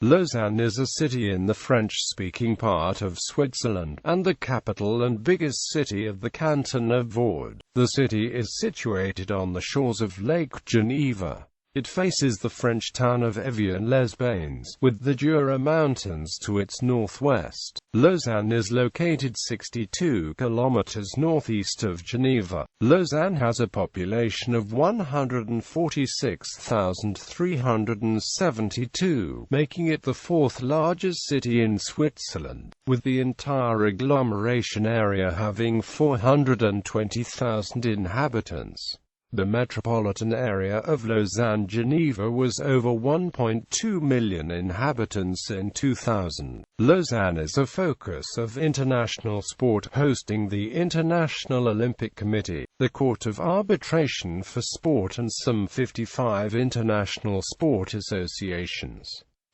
Lausanne is a city in the French-speaking part of Switzerland, and the capital and biggest city of the canton of Vaud. The city is situated on the shores of Lake Geneva. It faces the French town of Évian-les-Bains, with the Jura Mountains to its northwest. Lausanne is located 62 kilometers northeast of Geneva. Lausanne has a population of 146,372, making it the fourth largest city in Switzerland, with the entire agglomeration area having 420,000 inhabitants. The metropolitan area of Lausanne-Geneva was over 1.2 million inhabitants in 2000. Lausanne is a focus of international sport, hosting the International Olympic Committee, the Court of Arbitration for Sport, and some 55 international sport associations.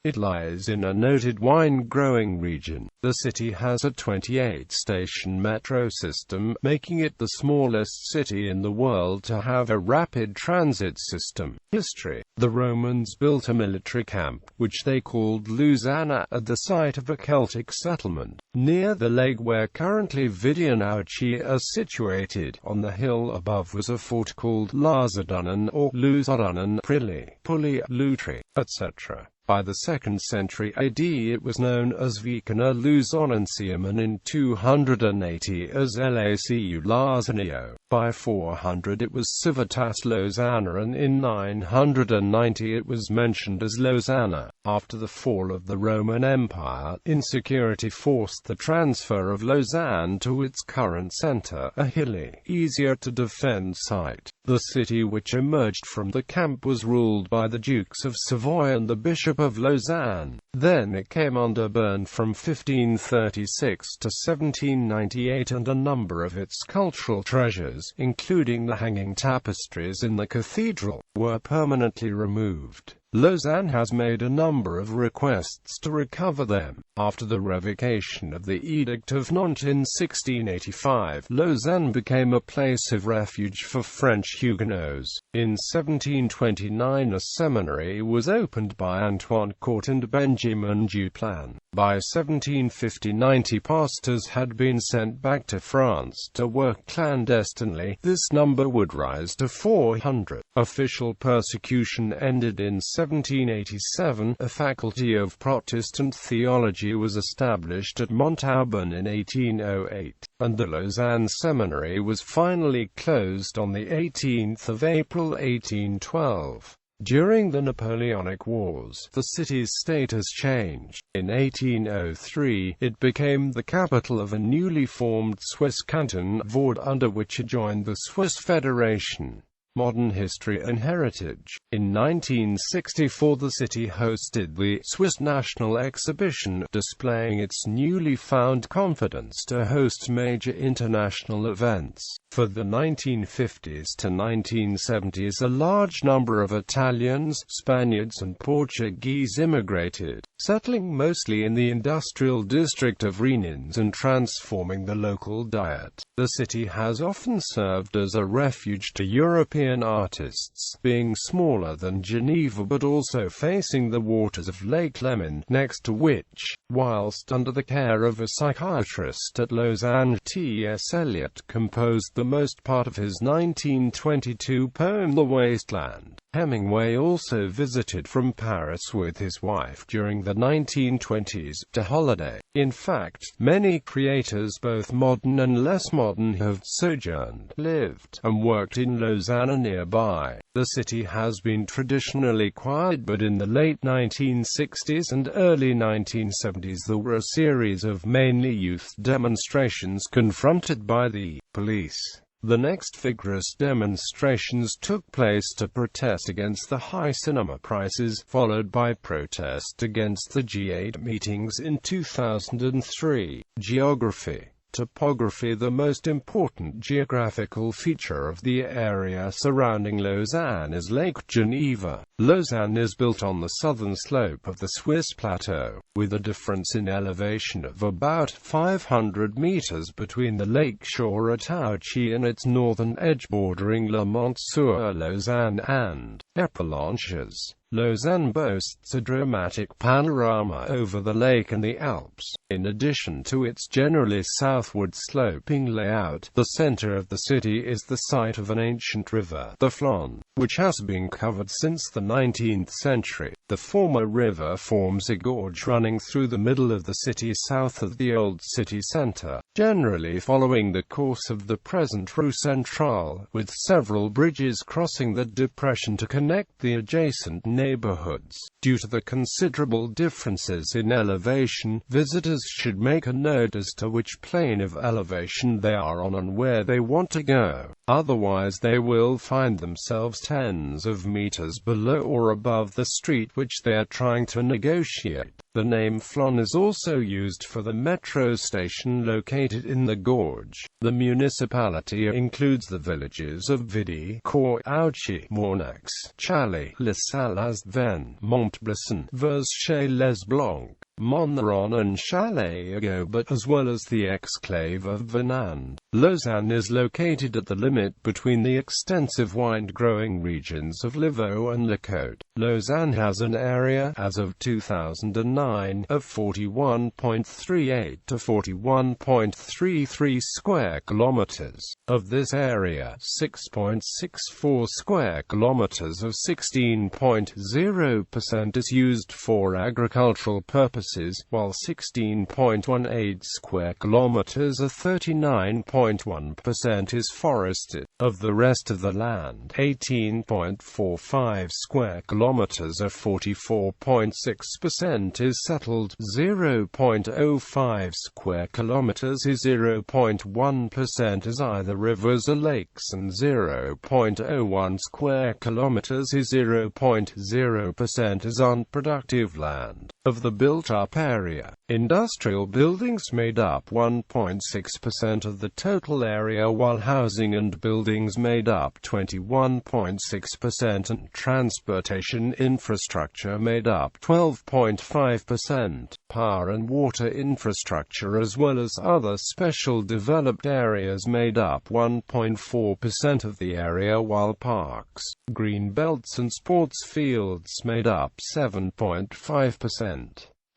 It lies in a noted wine-growing region. The city has a 28-station metro system, making it the smallest city in the world to have a rapid transit system. History: the Romans built a military camp, which they called Lausanne, at the site of a Celtic settlement, near the lake where currently Vidianauci is situated. On the hill above was a fort called Lausadunnen or Lusadunnen, Prilly, Pully, Lutri, etc. By the 2nd century AD it was known as Vicana Lusonensium, and in 280 as Lacu Lausanio. By 400 it was Civitas Lausanna, and in 990 it was mentioned as Lausanna. After the fall of the Roman Empire, insecurity forced the transfer of Lausanne to its current centre, a hilly, easier to defend site. The city which emerged from the camp was ruled by the Dukes of Savoy and the Bishop of Lausanne. Then it came under Bern from 1536 to 1798, and a number of its cultural treasures, including the hanging tapestries in the cathedral, were permanently removed. Lausanne has made a number of requests to recover them. After the revocation of the Edict of Nantes in 1685, Lausanne became a place of refuge for French Huguenots. In 1729 a seminary was opened by Antoine Court and Benjamin Duplan. By 1750 90 pastors had been sent back to France to work clandestinely. This number would rise to 400. Official persecution ended in 1787, a faculty of Protestant theology was established at Montauban in 1808, and the Lausanne Seminary was finally closed on the 18th of April 1812. During the Napoleonic Wars, the city's status changed. In 1803, it became the capital of a newly formed Swiss canton, Vaud, under which it joined the Swiss Federation. Modern history and heritage. In 1964 the city hosted the Swiss National Exhibition, displaying its newly found confidence to host major international events. For the 1950s to 1970s a large number of Italians, Spaniards and Portuguese immigrated, settling mostly in the industrial district of Rennes and transforming the local diet. The city has often served as a refuge to European artists, being smaller than Geneva but also facing the waters of Lake Léman, next to which, whilst under the care of a psychiatrist at Lausanne, T.S. Eliot composed the most part of his 1922 poem The Wasteland. Hemingway also visited from Paris with his wife during the 1920s to holiday. In fact, many creators, both modern and less modern, have sojourned, lived, and worked in Lausanne nearby. The city has been traditionally quiet, but in the late 1960s and early 1970s there were a series of mainly youth demonstrations confronted by the police. The next vigorous demonstrations took place to protest against the high cinema prices, followed by protest against the G8 meetings in 2003. Geography. Topography. The most important geographical feature of the area surrounding Lausanne is Lake Geneva. Lausanne is built on the southern slope of the Swiss plateau, with a difference in elevation of about 500 meters between the lake shore at Auchy and its northern edge bordering Le Mont-sur-Lausanne and Épalanches. Lausanne boasts a dramatic panorama over the lake and the Alps. In addition to its generally southward sloping layout, the center of the city is the site of an ancient river, the Flon, which has been covered since the 19th century. The former river forms a gorge running through the middle of the city south of the old city center, generally following the course of the present Rue Centrale, with several bridges crossing the depression to connect the adjacent neighborhoods. Due to the considerable differences in elevation, visitors should make a note as to which plane of elevation they are on and where they want to go. Otherwise they will find themselves tens of meters below or above the street which they are trying to negotiate. The name Flon is also used for the metro station located in the gorge. The municipality includes the villages of Vidi, Cour, Auchy, Mornax, Chalet, Les Salles, Vennes, Montblasson, Verchez-les Blancs, Monneron and Chalet-Ago, but as well as the exclave of Venand. Lausanne is located at the limit between the extensive wine-growing regions of Livaux and Le Côte. Lausanne has an area, as of 2009, of 41.38 to 41.33 square kilometers. Of this area, 6.64 square kilometers of 16.0% is used for agricultural purposes, while 16.18 square kilometers or 39.1% is forested. Of the rest of the land, 18.45 square kilometers or 44.6% is settled, 0.05 square kilometers is 0.1% is either rivers or lakes, and 0.01 square kilometers is 0.0% is unproductive land. Of the built-up area, industrial buildings made up 1.6% of the total area, while housing and buildings made up 21.6% and transportation infrastructure made up 12.5%. Power and water infrastructure as well as other special developed areas made up 1.4% of the area, while parks, green belts and sports fields made up 7.5%.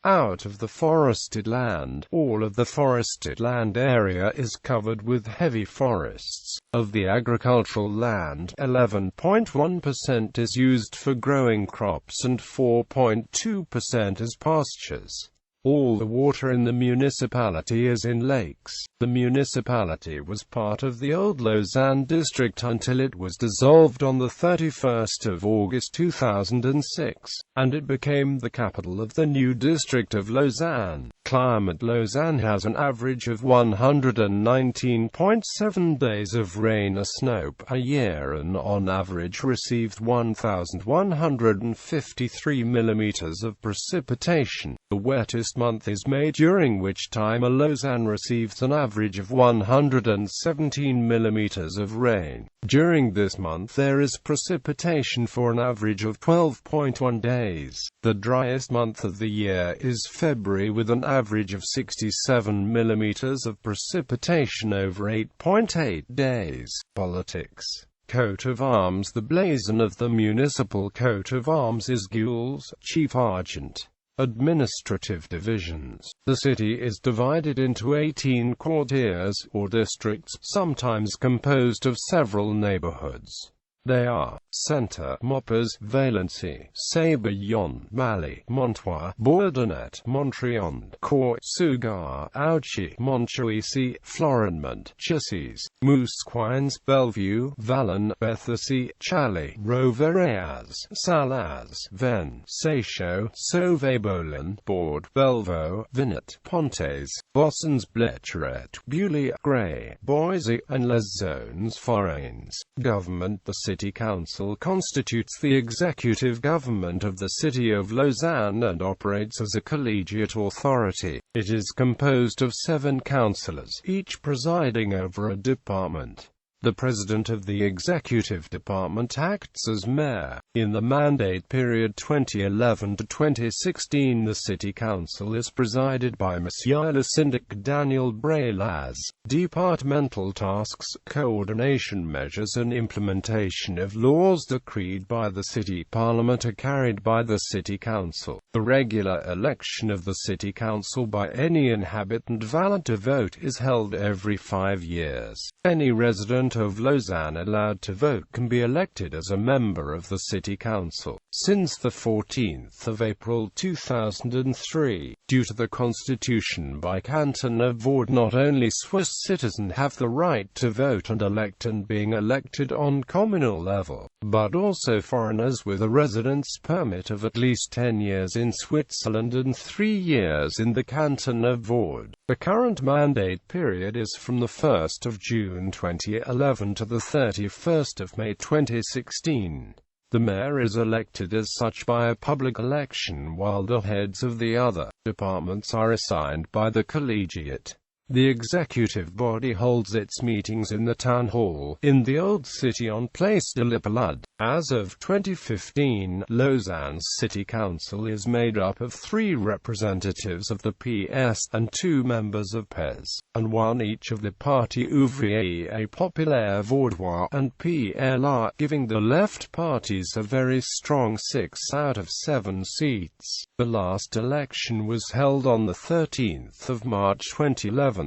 Out of the forested land, all of the forested land area is covered with heavy forests. Of the agricultural land, 11.1% is used for growing crops and 4.2% as pastures. All the water in the municipality is in lakes. The municipality was part of the old Lausanne district until it was dissolved on the 31st of August 2006, and it became the capital of the new district of Lausanne. Climate: Lausanne has an average of 119.7 days of rain or snow per year and on average receives 1,153 millimeters of precipitation. The wettest month is May, during which time Lausanne receives an average of 117 millimeters of rain. During this month there is precipitation for an average of 12.1 days. The driest month of the year is February with an average of 67 millimeters of precipitation over 8.8 days. Politics. Coat of arms: the blazon of the municipal coat of arms is gules, chief argent. Administrative divisions. The city is divided into 18 quartiers, or districts, sometimes composed of several neighborhoods. They are Centre, Moppers, Valency, Sabre-Yon, Mali, Montois, Bourdonnais, Montriond, Court, Sugar, Auchy, Montjuicy, Florimont, Chassis, Mousquines, Bellevue, Valin, Bethisy, Chalet, Rovereas, Salaz, Vennes, Seychaux, Sauvé-Bolin, Bourg, Bellevaux, Vinet, Pontes, Bossons, Bletcheret, Beaulieu, Grey, Boise, and Les Zones Foraines. Government: the City Council constitutes the executive government of the city of Lausanne and operates as a collegiate authority. It is composed of 7 councillors, each presiding over a department. The President of the Executive Department acts as mayor. In the mandate period 2011 to 2016, the City Council is presided by Monsieur le Syndic Daniel Brelas. Departmental tasks, coordination measures and implementation of laws decreed by the City Parliament are carried by the City Council. The regular election of the City Council by any inhabitant valid to vote is held every 5 years. Any resident of Lausanne allowed to vote can be elected as a member of the City Council. Since the 14th of April 2003, due to the Constitution by Canton of Vaud, not only Swiss citizens have the right to vote and elect and being elected on communal level, but also foreigners with a residence permit of at least 10 years in Switzerland and 3 years in the Canton of Vaud. The current mandate period is from the 1st of June 2011 to the 31st of May 2016. The mayor is elected as such by a public election, while the heads of the other departments are assigned by the collegiate. The executive body holds its meetings in the town hall, in the Old City on Place de la Palade. As of 2015, Lausanne's City Council is made up of 3 representatives of the PS and 2 members of PES, and 1 each of the Parti Ouvrier Populaire Vaudois and PLR, giving the left parties a very strong 6 out of 7 seats. The last election was held on the 13th of March 2011.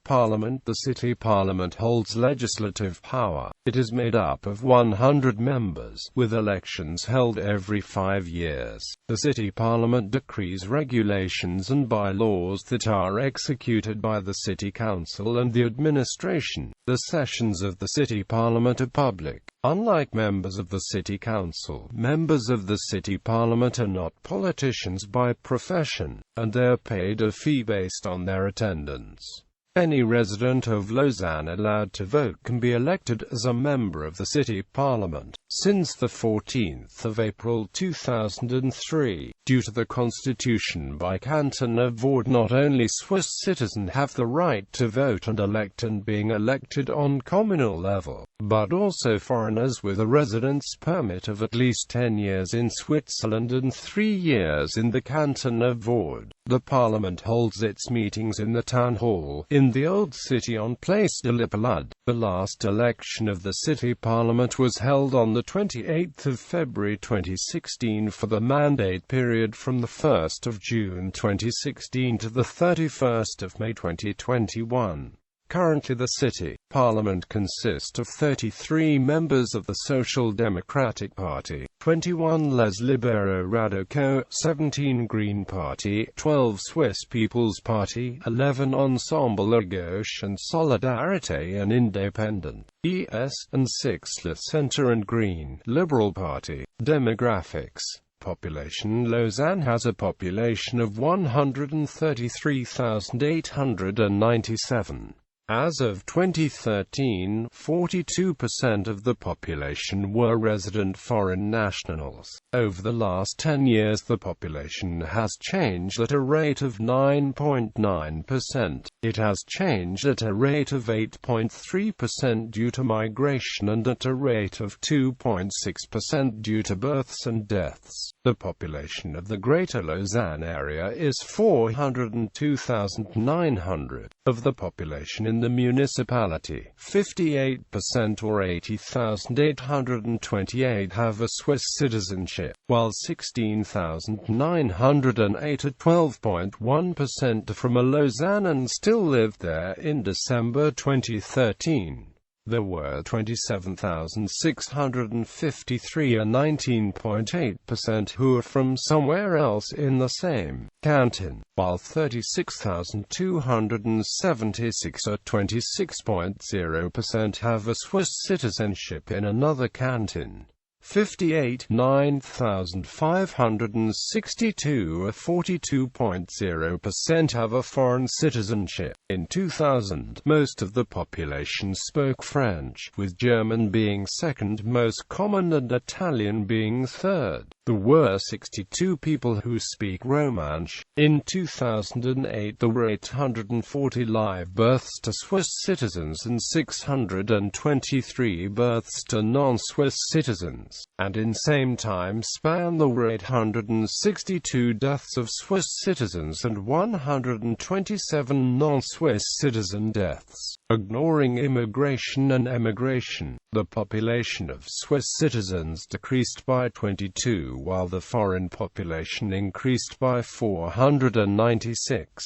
Parliament. The City Parliament holds legislative power. It is made up of 100 members, with elections held every 5 years. The City Parliament decrees regulations and bylaws that are executed by the City Council and the administration. The sessions of the City Parliament are public. Unlike members of the City Council, members of the City Parliament are not politicians by profession, and they are paid a fee based on their attendance. Any resident of Lausanne allowed to vote can be elected as a member of the City Parliament. Since the 14th of April 2003, due to the Constitution by Canton of Vaud, not only Swiss citizens have the right to vote and elect and being elected on communal level, but also foreigners with a residence permit of at least 10 years in Switzerland and 3 years in the Canton of Vaud. The Parliament holds its meetings in the town hall, in the Old City on Place de la Palade. The last election of the City Parliament was held on the 28th of February 2016 for the mandate period from the 1st of June 2016 to the 31st of May 2021. Currently the City Parliament consists of 33 members of the Social Democratic Party, 21 Les Libéraux Radicaux, 17 Green Party, 12 Swiss People's Party, 11 Ensemble à Gauche and Solidarité and Independent, ES, and 6 Le Centre and Green Liberal Party. Demographics. Population. Lausanne has a population of 133,897. As of 2013, 42% of the population were resident foreign nationals. Over the last 10 years the population has changed at a rate of 9.9%. It has changed at a rate of 8.3% due to migration and at a rate of 2.6% due to births and deaths. The population of the Greater Lausanne area is 402,900. Of the population in the municipality, 58% or 80,828 have a Swiss citizenship, while 16,908 at 12.1% are from a Lausanne and still live there. In December 2013, there were 27,653 or 19.8% who are from somewhere else in the same canton, while 36,276 or 26.0% have a Swiss citizenship in another canton. 58, 9,562 or 42.0% have a foreign citizenship. In 2000, most of the population spoke French, with German being second most common and Italian being third. There were 62 people who speak Romansh. In 2008 there were 840 live births to Swiss citizens and 623 births to non-Swiss citizens, and in same time span there were 862 deaths of Swiss citizens and 127 non-Swiss citizen deaths. Ignoring immigration and emigration, the population of Swiss citizens decreased by 22, while the foreign population increased by 496.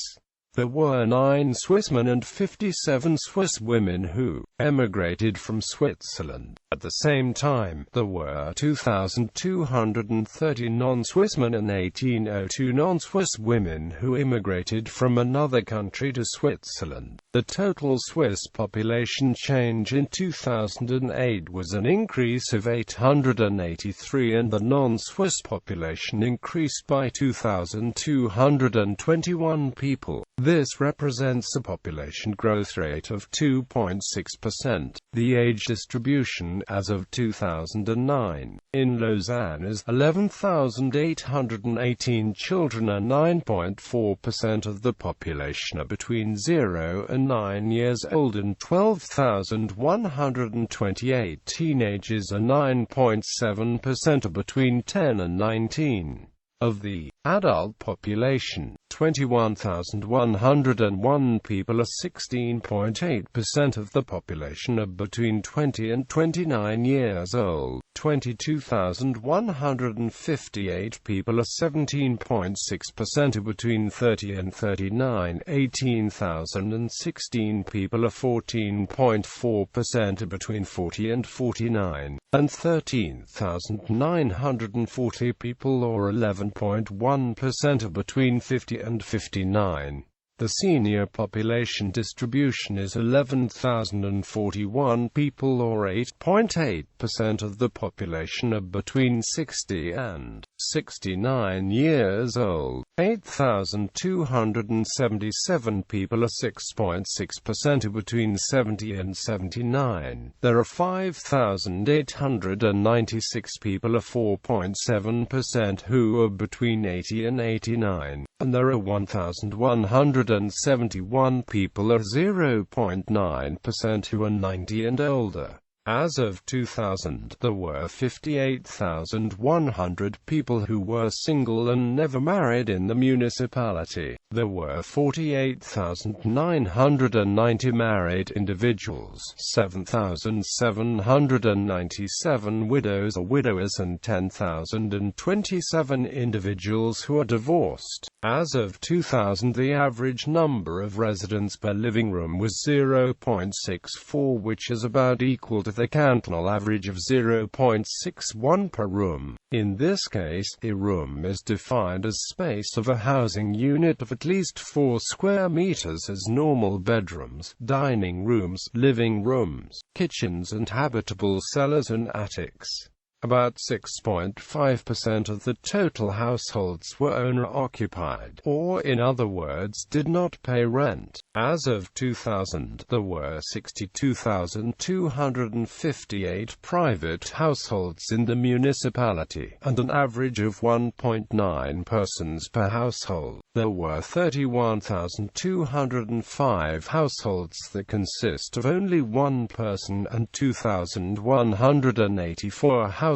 There were 9 Swiss men and 57 Swiss women who emigrated from Switzerland. At the same time, there were 2,230 non-Swiss men and 1,802 non-Swiss women who immigrated from another country to Switzerland. The total Swiss population change in 2008 was an increase of 883 and the non-Swiss population increased by 2,221 people. This represents a population growth rate of 2.6%. The age distribution as of 2009 in Lausanne is 11,818 children, and 9.4% of the population are between 0 and 9 years old, and 12,128 teenagers, and 9.7% are between 10 and 19. Of the adult population, 21,101 people, or 16.8% of the population, are between 20 and 29 years old. 22,158 people, or 17.6%, are between 30 and 39. 18,016 people, or 14.4%, are between 40 and 49. And 13,940 people, or 11.1%, are between 50 and 59. The senior population distribution is 11,041 people, or 8.8% of the population, are between 60 and 69 years old. 8,277 people, or 6.6%, are between 70 and 79. There are 5,896 people, or 4.7%, who are between 80 and 89. And there are 1,171 people, or 0.9%, who are 90 and older. As of 2000, there were 58,100 people who were single and never married in the municipality. There were 48,990 married individuals, 7,797 widows or widowers, and 10,027 individuals who are divorced. As of 2000, the average number of residents per living room was 0.64, which is about equal to the cantonal average of 0.61 per room. In this case, a room is defined as space of a housing unit of at least 4 square meters as normal bedrooms, dining rooms, living rooms, kitchens, and habitable cellars and attics. About 6.5% of the total households were owner-occupied, or in other words, did not pay rent. As of 2000, there were 62,258 private households in the municipality, and an average of 1.9 persons per household. There were 31,205 households that consist of only one person, and 2,184 households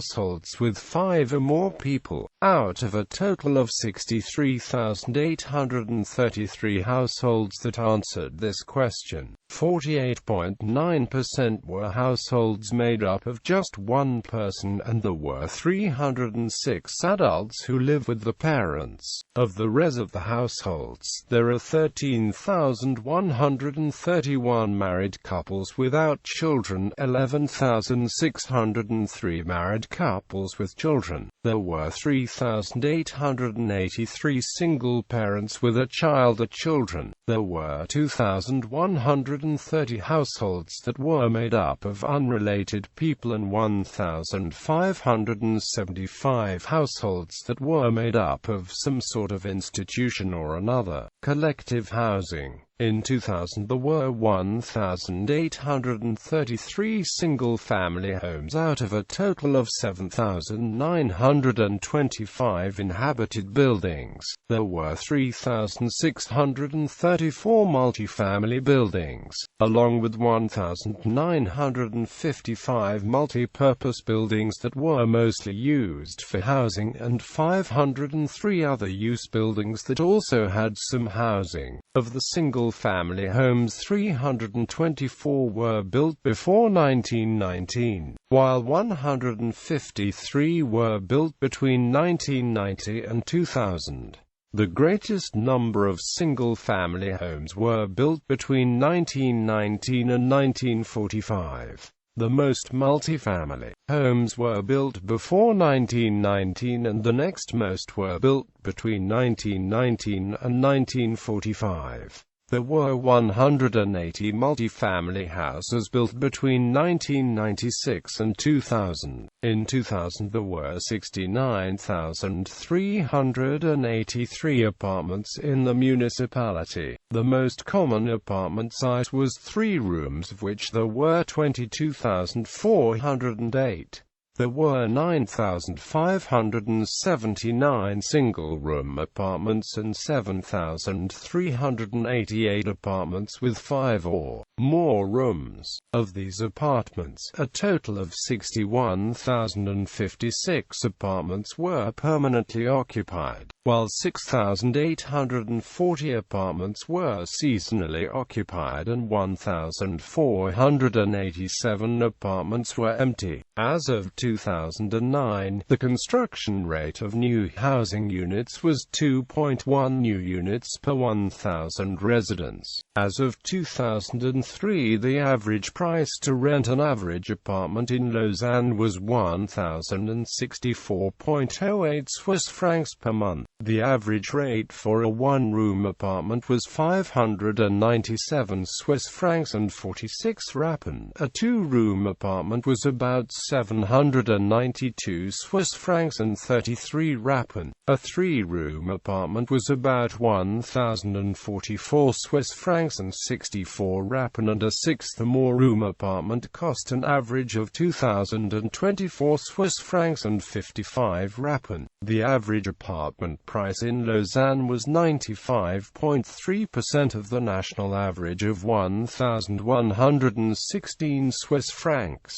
with 5 or more people. Out of a total of 63,833 households that answered this question, 48.9% were households made up of just one person, and there were 306 adults who live with the parents. Of the rest of the households, there are 13,131 married couples without children, 11,603 married couples with children. There were 3,883 single parents with a child or children. There were 2,130 households that were made up of unrelated people and 1,575 households that were made up of some sort of institution or another. Collective housing. In 2000 there were 1,833 single-family homes out of a total of 7,925 inhabited buildings. There were 3,634 multi-family buildings, along with 1,955 multi-purpose buildings that were mostly used for housing and 503 other use buildings that also had some housing. Of the single-family homes, 324 were built before 1919, while 153 were built between 1990 and 2000. The greatest number of single-family homes were built between 1919 and 1945. The most multifamily homes were built before 1919 and the next most were built between 1919 and 1945. There were 180 multifamily houses built between 1996 and 2000. In 2000 there were 69,383 apartments in the municipality. The most common apartment size was 3 rooms, of which there were 22,408. There were 9,579 single-room apartments and 7,388 apartments with 5 or more rooms. Of these apartments, a total of 61,056 apartments were permanently occupied, while 6,840 apartments were seasonally occupied and 1,487 apartments were empty. As of 2009, the construction rate of new housing units was 2.1 new units per 1,000 residents. As of 2003, the average price to rent an average apartment in Lausanne was 1,064.08 Swiss francs per month. The average rate for a one-room apartment was 597 Swiss francs and 46 Rappen. A two-room apartment was about 792 Swiss francs and 33 Rappen. A three-room apartment was about 1,044 Swiss francs and 64 Rappen, and a sixth or more room apartment cost an average of 2,024 Swiss francs and 55 Rappen. The average apartment price in Lausanne was 95.3% of the national average of 1,116 Swiss francs.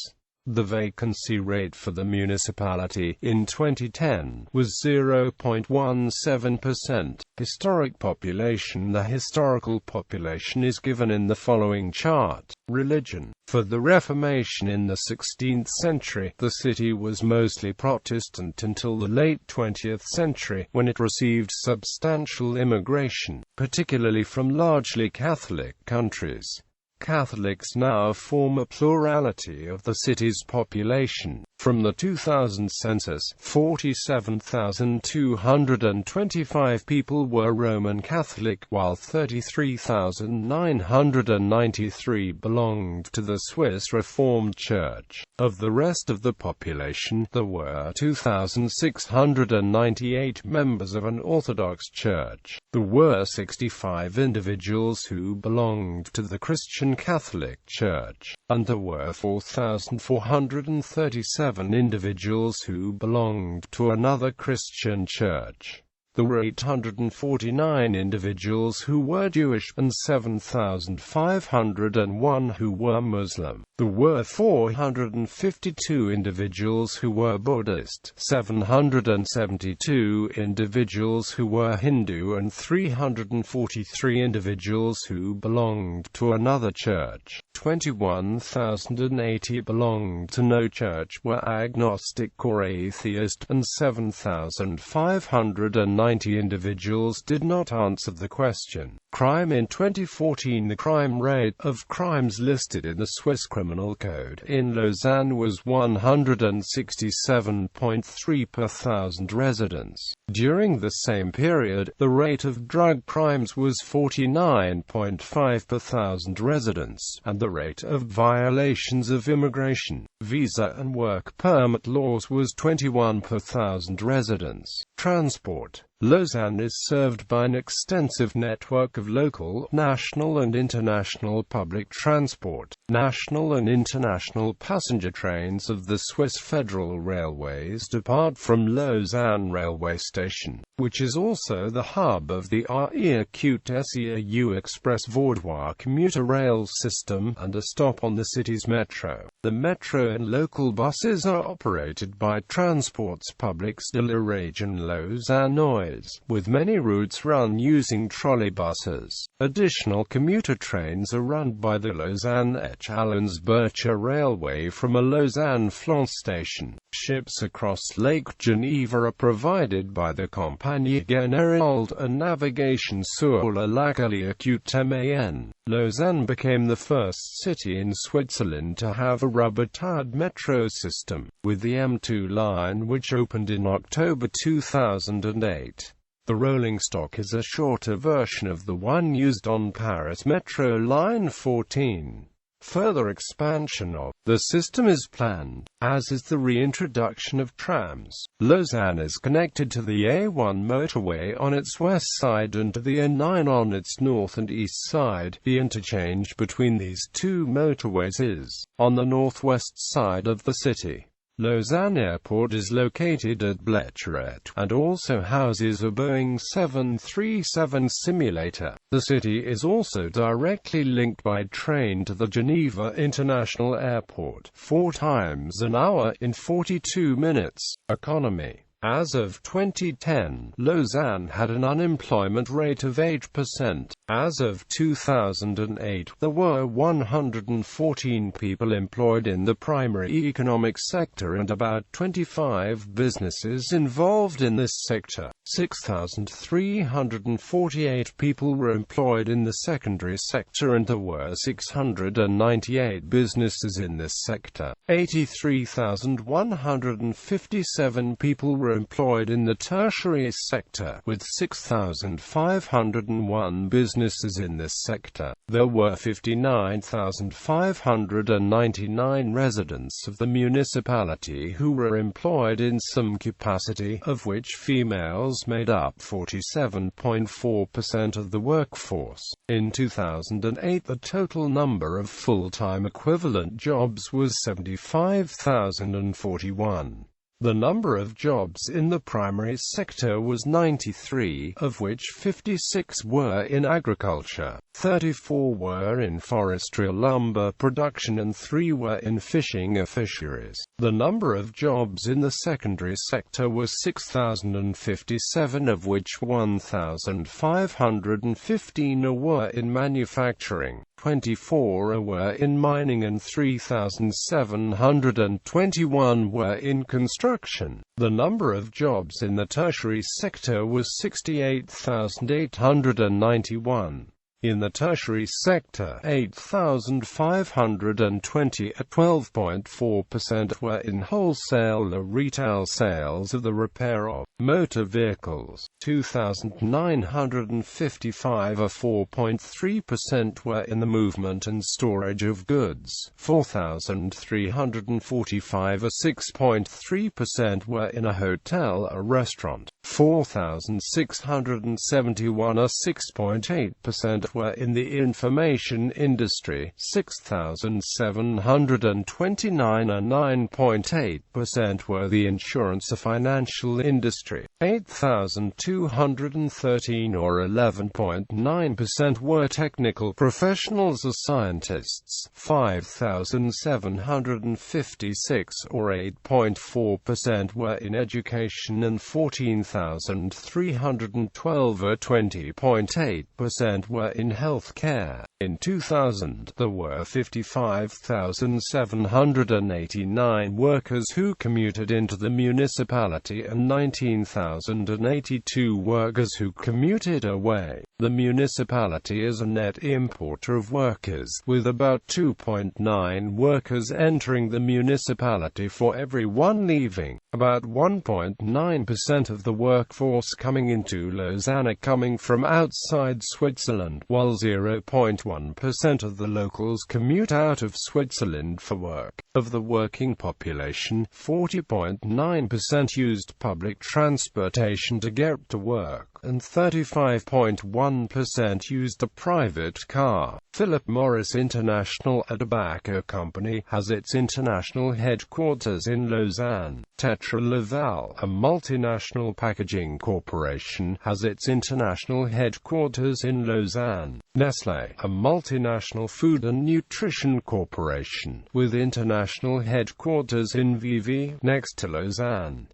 The vacancy rate for the municipality in 2010 was 0.17%. Historic population. The historical population is given in the following chart. Religion. For the Reformation in the 16th century, the city was mostly Protestant until the late 20th century, when it received substantial immigration, particularly from largely Catholic countries. Catholics now form a plurality of the city's population. From the 2000 census, 47,225 people were Roman Catholic, while 33,993 belonged to the Swiss Reformed Church. Of the rest of the population, there were 2,698 members of an Orthodox church. There were 65 individuals who belonged to the Christian Catholic Church, and there were 4,437 individuals who belonged to another Christian church. There were 849 individuals who were Jewish, and 7,501 who were Muslim. There were 452 individuals who were Buddhist, 772 individuals who were Hindu, and 343 individuals who belonged to another church. 21,080 belonged to no church, were agnostic or atheist, and 7,590 90 individuals did not answer the question. Crime in 2014. The crime rate of crimes listed in the Swiss Criminal Code in Lausanne was 167.3 per thousand residents. During the same period, the rate of drug crimes was 49.5 per thousand residents, and the rate of violations of immigration, visa and work permit laws was 21 per thousand residents. Transport. Lausanne is served by an extensive network of local, national and international public transport. National and international passenger trains of the Swiss Federal Railways depart from Lausanne railway station, which is also the hub of the RER-Q-SEAU Express Vaudois commuter rail system, and a stop on the city's metro. The metro and local buses are operated by Transports Publics de la Région Lausannoise, with many routes run using trolleybuses. Additional commuter trains are run by the Lausanne-Echallens-Bircher Railway from a Lausanne-Flance station. Ships across Lake Geneva are provided by the Compagnie Générale de Navigation sur le lac Allier-Coutemain. Lausanne became the first city in Switzerland to have a rubber-tired metro system, with the M2 line which opened in October 2008. The rolling stock is a shorter version of the one used on Paris Metro Line 14. Further expansion of the system is planned, as is the reintroduction of trams. Lausanne is connected to the A1 motorway on its west side and to the A9 on its north and east side. The interchange between these two motorways is on the northwest side of the city. Lausanne Airport is located at Blecharette, and also houses a Boeing 737 simulator. The city is also directly linked by train to the Geneva International Airport, 4 times an hour in 42 minutes. Economy. As of 2010, Lausanne had an unemployment rate of 8%. As of 2008, there were 114 people employed in the primary economic sector and about 25 businesses involved in this sector. 6,348 people were employed in the secondary sector and there were 698 businesses in this sector. 83,157 people were employed in the tertiary sector, with 6,501 businesses in this sector. There were 59,599 residents of the municipality who were employed in some capacity, of which females made up 47.4% of the workforce. In 2008, the total number of full-time equivalent jobs was 75,041. The number of jobs in the primary sector was 93, of which 56 were in agriculture, 34 were in forestry or lumber production and 3 were in fishing or fisheries. The number of jobs in the secondary sector was 6,057, of which 1,515 were in manufacturing, 24 were in mining and 3,721 were in construction. The number of jobs in the tertiary sector was 68,891. In the tertiary sector, 8,520 at 12.4% were in wholesale or retail sales of the repair of motor vehicles. 2,955 or 4.3% were in the movement and storage of goods. 4,345 or 6.3% were in a hotel or restaurant. 4,671 or 6.8% were in the information industry. 6,729 or 9.8% were the insurance or financial industry. 8,213 or 11.9% were technical professionals or scientists. 5,756 or 8.4% were in education and 14,312 or 20.8% were in in health care. In 2000, there were 55,789 workers who commuted into the municipality and 19,082 workers who commuted away. The municipality is a net importer of workers, with about 2.9 workers entering the municipality for every one leaving. About 1.9% of the workforce coming into Lausanne are coming from outside Switzerland, while 0.1% of the locals commute out of Switzerland for work. Of the working population, 40.9% used public transportation to get to work, and 35.1% used a private car. Philip Morris International, a tobacco company, has its international headquarters in Lausanne. Tetra Laval, a multinational packaging corporation, has its international headquarters in Lausanne. Nestlé, a multinational food and nutrition corporation, with international headquarters in Vevey, next to Lausanne.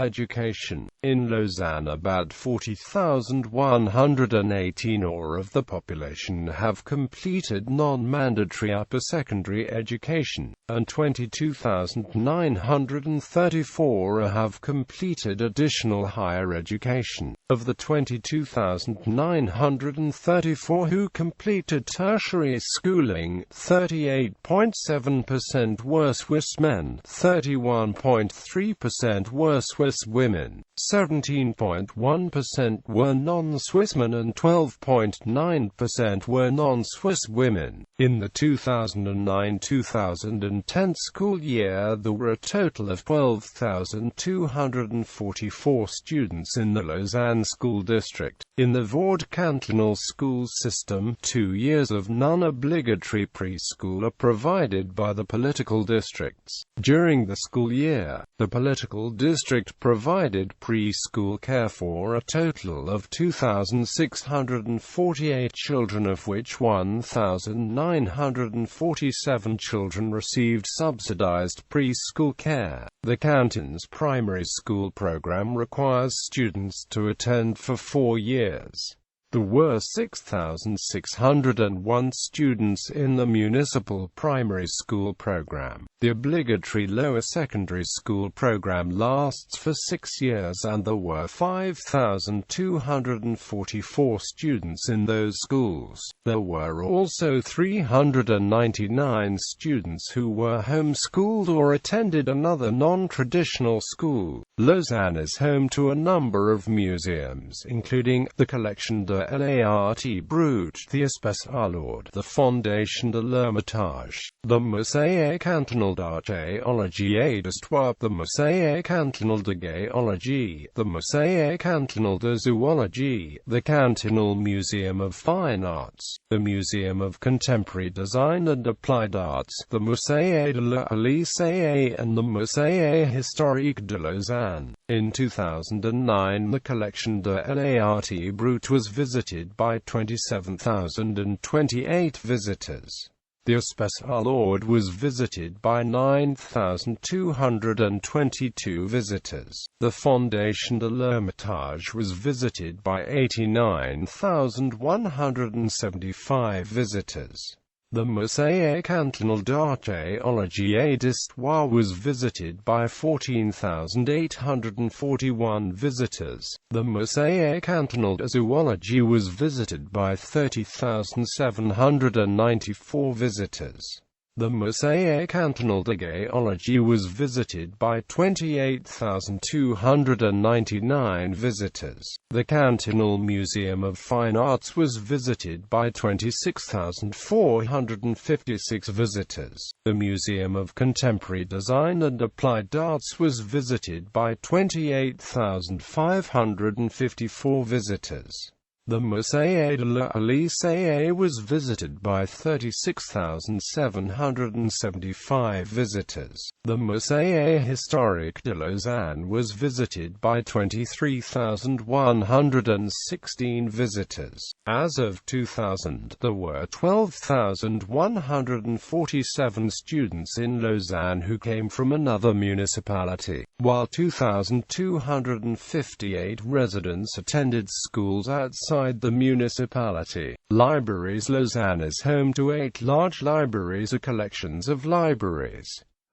Education. In Lausanne, about 40,118 of the population have completed non-mandatory upper secondary education, and 22,934 have completed additional higher education. Of the 22,934 who completed tertiary schooling, 38.7% were Swiss men, 31.3% were Swiss women, 17.1% were non-Swiss men and 12.9% were non-Swiss women. In the 2009-2010 school year, there were a total of 12,244 students in the Lausanne School District. In the Vaud cantonal school system, 2 years of non-obligatory preschool are provided by the political districts. During the school year, the political district provided preschool care for a total of 2,648 children, of which 1,947 children received subsidized preschool care. The canton's primary school program requires students to attend for 4 years. There were 6,601 students in the municipal primary school program. The obligatory lower secondary school program lasts for 6 years, and there were 5,244 students in those schools. There were also 399 students who were homeschooled or attended another non-traditional school. Lausanne is home to a number of museums, including the Collection de l'Art Brut, the Espace Allard, the Fondation de l'Hermitage, the Musée Cantonal d'Archéologie et d'Histoire, the Musée Cantonal de Géologie, the Musée Cantonal de Zoologie, the Cantonal Museum of Fine Arts, the Museum of Contemporary Design and Applied Arts, the Musée de la Lycée, and the Musée Historique de Lausanne. In 2009, the Collection de l'Art Brut was visited by 27,028 visitors. The Espace Allard was visited by 9,222 visitors. The Fondation de l'Hermitage was visited by 89,175 visitors. The Musée Cantonal d'Archéologie et d'Histoire was visited by 14,841 visitors. The Musée Cantonal de Zoologie was visited by 30,794 visitors. The Musée Cantonal de Géologie was visited by 28,299 visitors. The Cantonal Museum of Fine Arts was visited by 26,456 visitors. The Museum of Contemporary Design and Applied Arts was visited by 28,554 visitors. The Musée de la Lycée was visited by 36,775 visitors. The Musée Historique de Lausanne was visited by 23,116 visitors. As of 2000, there were 12,147 students in Lausanne who came from another municipality, while 2,258 residents attended schools outside inside the municipality. Libraries. Lausanne is home to 8 large libraries or collections of libraries.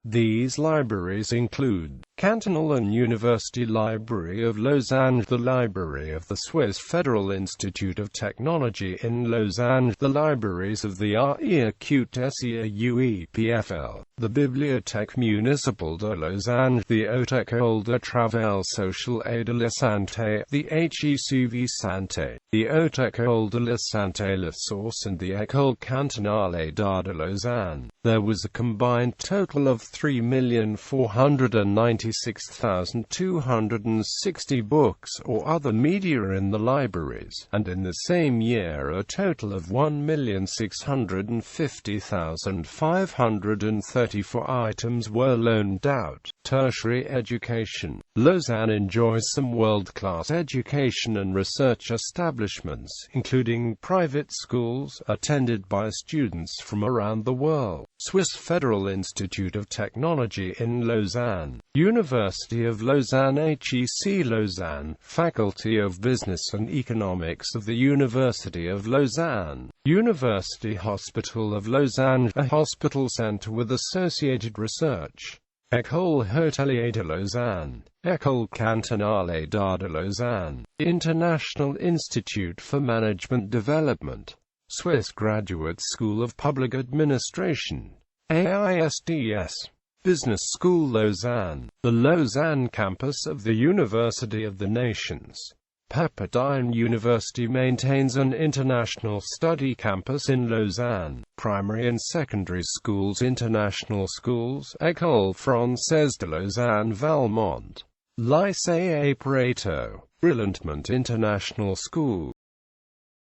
These libraries include Cantonal and University Library of Lausanne, the Library of the Swiss Federal Institute of Technology in Lausanne, the libraries of the REQTSEA-UEPFL, the Bibliothèque Municipale de Lausanne, the Haute École de Travail Social et de la Santé, the HECV Santé, the Haute École de la Santé La Source, and the École Cantonale d'Art de Lausanne. There was a combined total of 3,496,260 books or other media in the libraries, and in the same year a total of 1,650,534 items were loaned out. Tertiary education. Lausanne enjoys some world-class education and research establishments, including private schools, attended by students from around the world. Swiss Federal Institute of Technology in Lausanne, University of Lausanne, HEC Lausanne, Faculty of Business and Economics of the University of Lausanne, University Hospital of Lausanne, a hospital center with associated research, École Hôtelière de Lausanne, École Cantonale d'Art de Lausanne, International Institute for Management Development, Swiss Graduate School of Public Administration, AISDS, Business School Lausanne, the Lausanne campus of the University of the Nations. Pepperdine University maintains an international study campus in Lausanne. Primary and secondary schools. International schools, École Française de Lausanne Valmont, Lycée Prato, Brillantement International School,